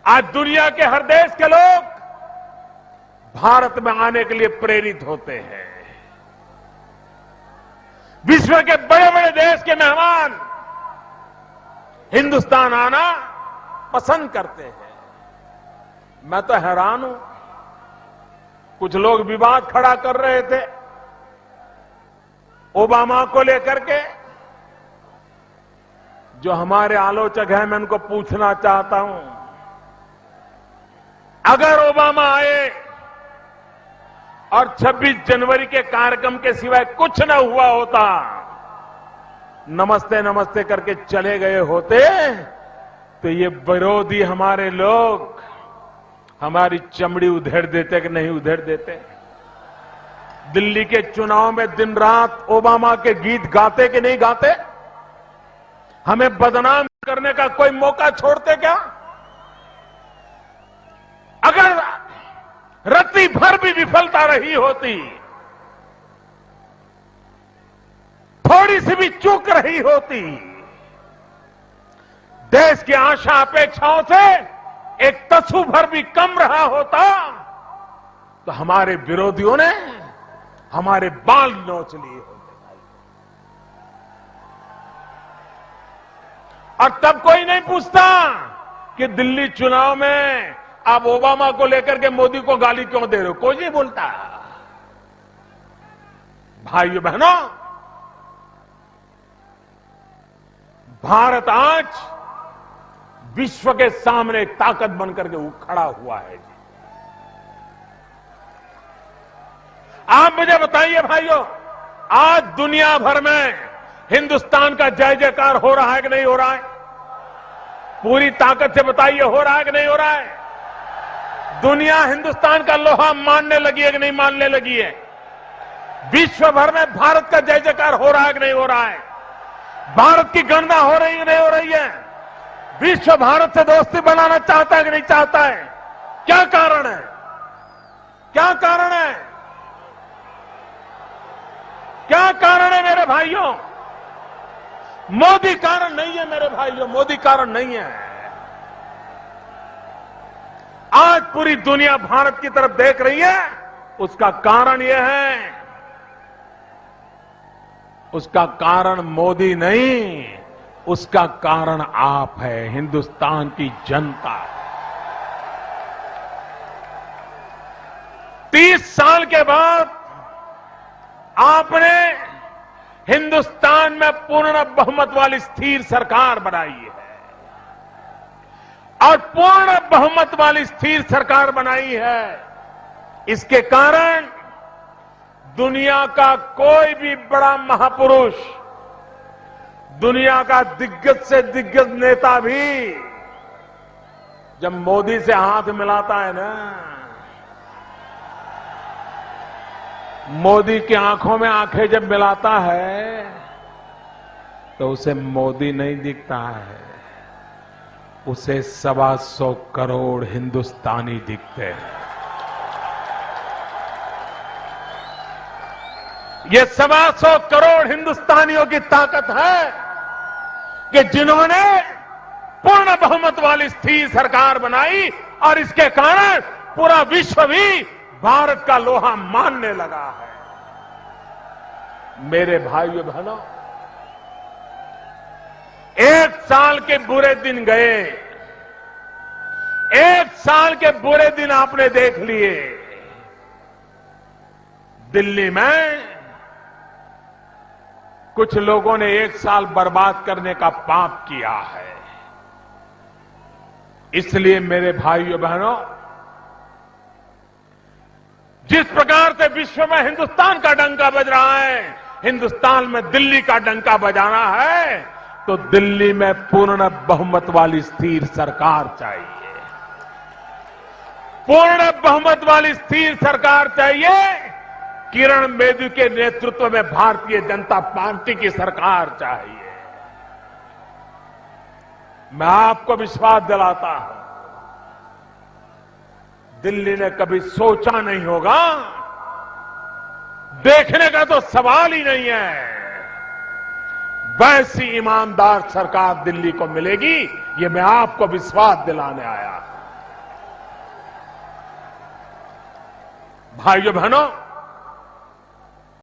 आज दुनिया के हर देश के लोग भारत में आने के लिए प्रेरित होते हैं। विश्व के बड़े बड़े देश के मेहमान हिंदुस्तान आना पसंद करते हैं। मैं तो हैरान हूं, कुछ लोग विवाद खड़ा कर रहे थे ओबामा को लेकर के। जो हमारे आलोचक हैं, मैं उनको पूछना चाहता हूं, अगर ओबामा आए और 26 जनवरी के कार्यक्रम के सिवाय कुछ न हुआ होता, नमस्ते नमस्ते करके चले गए होते, तो ये विरोधी हमारे लोग हमारी चमड़ी उधेड़ देते कि नहीं उधेड़ देते? दिल्ली के चुनाव में दिन रात ओबामा के गीत गाते कि नहीं गाते? हमें बदनाम करने का कोई मौका छोड़ते क्या? अगर रत्ती भर भी विफलता रही होती, थोड़ी सी भी चूक रही होती, देश की आशा अपेक्षाओं से एक तसु भर भी कम रहा होता, तो हमारे विरोधियों ने हमारे बाल नोच लिए होते। और तब कोई नहीं पूछता कि दिल्ली चुनाव में आप ओबामा को लेकर के मोदी को गाली क्यों दे रहे हो, कोई नहीं बोलता। भाइयों बहनों, भारत आज विश्व के सामने एक ताकत बनकर के खड़ा हुआ है। आप मुझे बताइए भाइयों, आज दुनिया भर में हिंदुस्तान का जय जयकार हो रहा है कि नहीं हो रहा है? पूरी ताकत से बताइए, हो रहा है कि नहीं हो रहा है? दुनिया हिंदुस्तान का लोहा मानने लगी है कि नहीं मानने लगी है? विश्व भर में भारत का जय जयकार हो रहा है कि नहीं हो रहा है? भारत की गणना हो रही है कि नहीं हो रही है? विश्व भारत से दोस्ती बनाना चाहता है कि नहीं चाहता है? क्या कारण है? क्या कारण है? क्या कारण है मेरे भाइयों? मोदी कारण नहीं है मेरे भाइयों, मोदी कारण नहीं है। आज पूरी दुनिया भारत की तरफ देख रही है, उसका कारण यह है, उसका कारण मोदी नहीं, उसका कारण आप है, हिंदुस्तान की जनता। 30 साल के बाद आपने हिंदुस्तान में पूर्ण बहुमत वाली स्थिर सरकार बनाई है, और पूर्ण बहुमत वाली स्थिर सरकार बनाई है। इसके कारण दुनिया का कोई भी बड़ा महापुरुष, दुनिया का दिग्गज से दिग्गज नेता भी जब मोदी से हाथ मिलाता है ना, मोदी की आंखों में आंखें जब मिलाता है, तो उसे मोदी नहीं दिखता है, उसे 125 करोड़ हिंदुस्तानी दिखते हैं। ये 125 करोड़ हिंदुस्तानियों की ताकत है कि जिन्होंने पूर्ण बहुमत वाली स्थिर सरकार बनाई, और इसके कारण पूरा विश्व भी भारत का लोहा मानने लगा है। मेरे भाइयों बहनों, 1 साल के बुरे दिन गए, 1 साल के बुरे दिन आपने देख लिए। दिल्ली में कुछ लोगों ने 1 साल बर्बाद करने का पाप किया है। इसलिए मेरे भाइयों बहनों, जिस प्रकार से विश्व में हिंदुस्तान का डंका बज रहा है, हिंदुस्तान में दिल्ली का डंका बजाना है, तो दिल्ली में पूर्ण बहुमत वाली स्थिर सरकार चाहिए। पूर्ण बहुमत वाली स्थिर सरकार चाहिए। किरण बेदी के नेतृत्व में भारतीय जनता पार्टी की सरकार चाहिए। मैं आपको विश्वास दिलाता हूं, दिल्ली ने कभी सोचा नहीं होगा, देखने का तो सवाल ही नहीं है, वैसी ईमानदार सरकार दिल्ली को मिलेगी। ये मैं आपको विश्वास दिलाने आया। भाइयों बहनों,